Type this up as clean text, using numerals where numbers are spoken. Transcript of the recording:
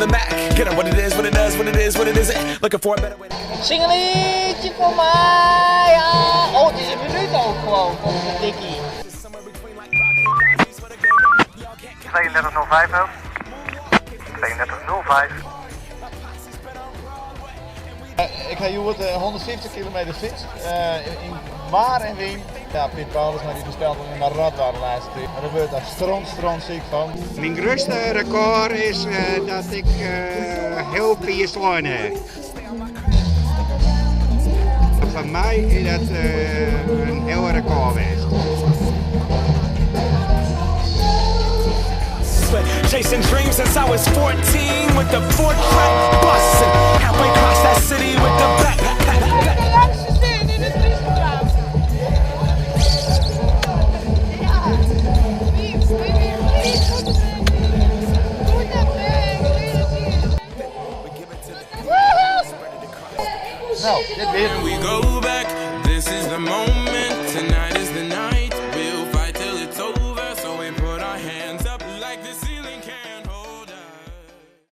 the Mac. Get up what it is, what it does, what it is, what it isn't. Looking for a better way to... Zing een liedje voor mij. Ja. Oh, het is een minuut ook gewoon volgens de Dikkie. 3205 hoofd. 3205. Ik ga hier 150 kilometer fiets. In waar en wind. Ja, Piet Paulus, maar die bestelt hem naar Radwa de laatste keer. Maar daar word ik stront ziek van. Mijn grootste record is dat ik heel veel slaan heb. Voor mij is dat een heel record geweest. Chasing dreams since I was 14 with the 4-track bus and halfway across that city with the back. Nou, dit weer. We go back, this is the moment.